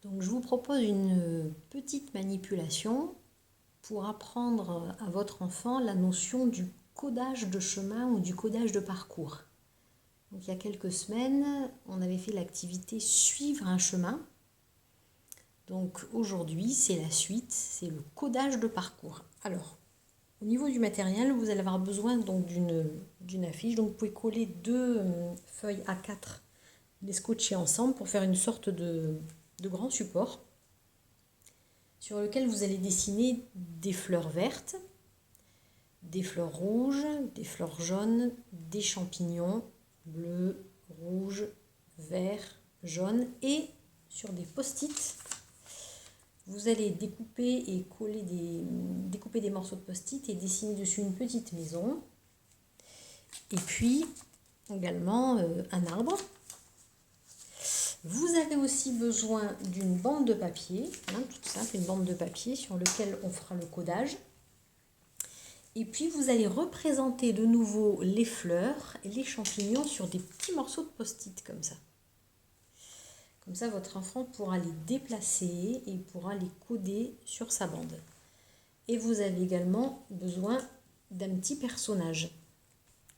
Donc je vous propose une petite manipulation pour apprendre à votre enfant la notion du codage de chemin ou du codage de parcours. Donc, il y a quelques semaines, on avait fait l'activité suivre un chemin. Donc aujourd'hui, c'est la suite, c'est le codage de parcours. Alors, au niveau du matériel, vous allez avoir besoin donc d'une affiche. Donc vous pouvez coller deux feuilles A4, les scotcher ensemble pour faire une sorte de grand support sur lequel vous allez dessiner des fleurs vertes, des fleurs rouges, des fleurs jaunes, des champignons bleus, rouges, verts, jaunes et sur des post-it, vous allez découper et coller découper des morceaux de post-it et dessiner dessus une petite maison et puis également un arbre. Vous avez aussi besoin d'une bande de papier, toute simple, une bande de papier sur laquelle on fera le codage. Et puis vous allez représenter de nouveau les fleurs et les champignons sur des petits morceaux de post-it comme ça. Comme ça, votre enfant pourra les déplacer et pourra les coder sur sa bande. Et vous avez également besoin d'un petit personnage.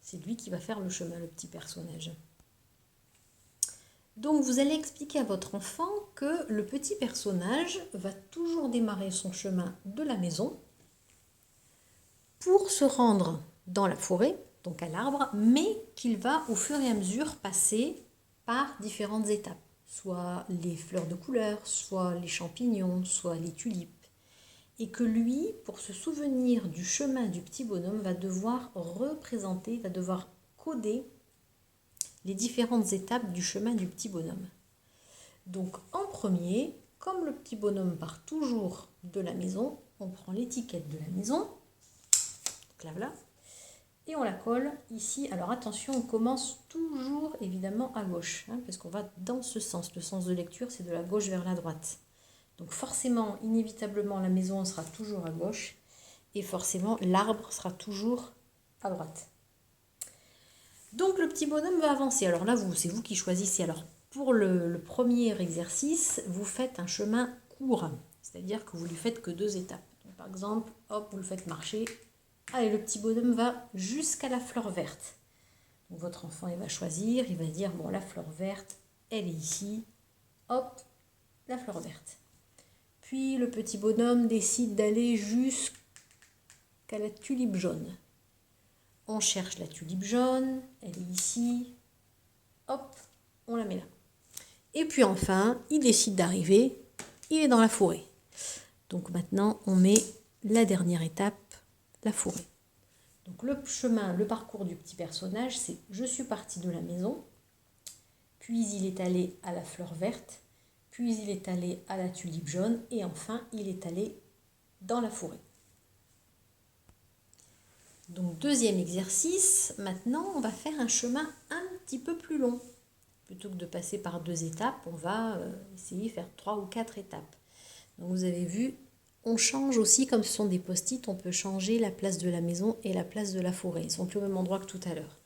C'est lui qui va faire le chemin, le petit personnage. Donc vous allez expliquer à votre enfant que le petit personnage va toujours démarrer son chemin de la maison pour se rendre dans la forêt, donc à l'arbre, mais qu'il va au fur et à mesure passer par différentes étapes, soit les fleurs de couleur, soit les champignons, soit les tulipes. Et que lui, pour se souvenir du chemin du petit bonhomme, va devoir représenter, va devoir coder les différentes étapes du chemin du petit bonhomme. Donc en premier, comme le petit bonhomme part toujours de la maison, on prend l'étiquette de la maison, donc là voilà, et on la colle ici. Alors attention, on commence toujours évidemment à gauche, parce qu'on va dans ce sens. Le sens de lecture, c'est de la gauche vers la droite. Donc forcément, inévitablement, la maison sera toujours à gauche et forcément, l'arbre sera toujours à droite. Donc le petit bonhomme va avancer. Alors là, c'est vous qui choisissez. Alors pour le premier exercice, vous faites un chemin court, c'est-à-dire que vous lui faites que 2 étapes. Donc, par exemple, hop, vous le faites marcher. Allez, le petit bonhomme va jusqu'à la fleur verte. Donc votre enfant, il va choisir, il va dire, bon, la fleur verte, elle est ici. Hop, la fleur verte. Puis le petit bonhomme décide d'aller jusqu'à la tulipe jaune. On cherche la tulipe jaune, elle est ici. Hop, on la met là. Et puis enfin, il décide d'arriver, il est dans la forêt. Donc maintenant, on met la dernière étape, la forêt. Donc le chemin, le parcours du petit personnage, c'est je suis parti de la maison, puis il est allé à la fleur verte, puis il est allé à la tulipe jaune et enfin il est allé dans la forêt. Donc deuxième exercice, maintenant on va faire un chemin un petit peu plus long. Plutôt que de passer par 2 étapes, on va essayer de faire 3 ou 4 étapes. Donc vous avez vu, on change aussi, comme ce sont des post-it, on peut changer la place de la maison et la place de la forêt. Ils ne sont plus au même endroit que tout à l'heure.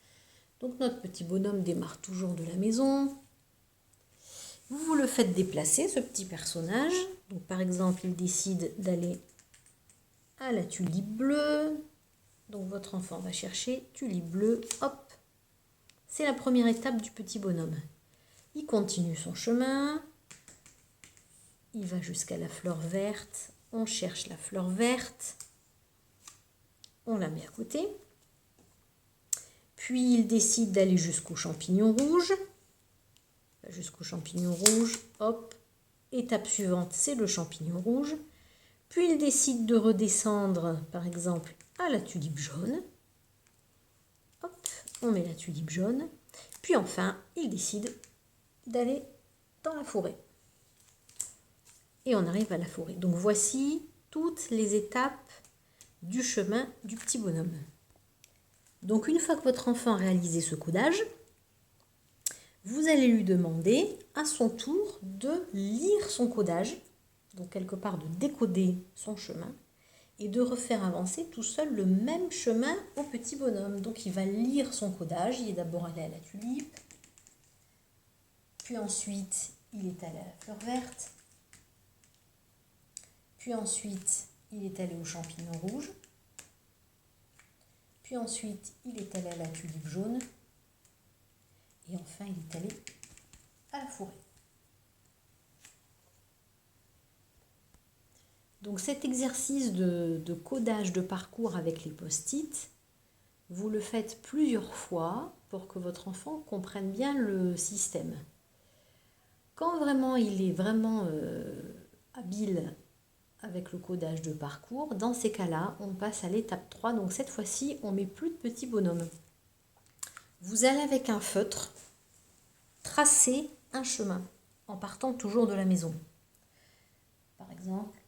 Donc notre petit bonhomme démarre toujours de la maison. Vous le faites déplacer, ce petit personnage. Donc par exemple, il décide d'aller à la tulipe bleue. Donc votre enfant va chercher tulipe bleue, hop. C'est la première étape du petit bonhomme. Il continue son chemin. Il va jusqu'à la fleur verte. On cherche la fleur verte. On la met à côté. Puis il décide d'aller jusqu'au champignon rouge. Jusqu'au champignon rouge, hop. Étape suivante, c'est le champignon rouge. Puis il décide de redescendre, par exemple, à la tulipe jaune. Hop, on met la tulipe jaune. Puis enfin, il décide d'aller dans la forêt. Et on arrive à la forêt. Donc voici toutes les étapes du chemin du petit bonhomme. Donc une fois que votre enfant a réalisé ce codage, vous allez lui demander à son tour de lire son codage, donc quelque part de décoder son chemin, et de refaire avancer tout seul le même chemin au petit bonhomme. Donc il va lire son codage, il est d'abord allé à la tulipe, puis ensuite il est allé à la fleur verte, Puis ensuite, il est allé aux champignons rouges. Puis ensuite, il est allé à la tulipe jaune. Et enfin, il est allé à la forêt. Donc cet exercice de codage de parcours avec les post-it, vous le faites plusieurs fois pour que votre enfant comprenne bien le système. Quand vraiment il est vraiment habile avec le codage de parcours, dans ces cas-là, on passe à l'étape 3. Donc cette fois-ci, on met plus de petits bonhommes. Vous allez avec un feutre tracer un chemin en partant toujours de la maison. Par exemple,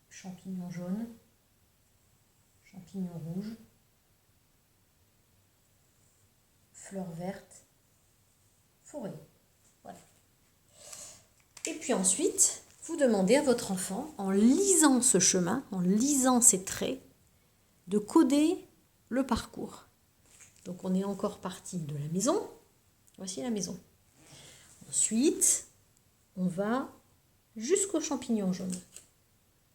champignon jaune, champignon rouge, fleurs vertes, forêt. Voilà. Et puis ensuite, vous demandez à votre enfant, en lisant ce chemin, en lisant ces traits, de coder le parcours. Donc on est encore parti de la maison. Voici la maison. Ensuite, on va jusqu'au champignon jaune.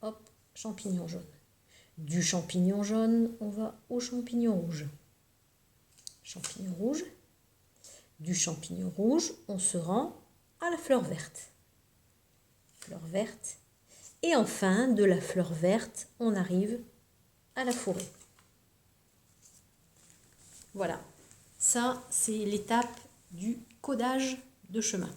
Hop, champignon jaune. Du champignon jaune, on va au champignon rouge. Champignon rouge. Du champignon rouge, on se rend à la fleur verte. Fleur verte. Et enfin, de la fleur verte, on arrive à la forêt. Voilà. Ça, c'est l'étape du codage de chemin.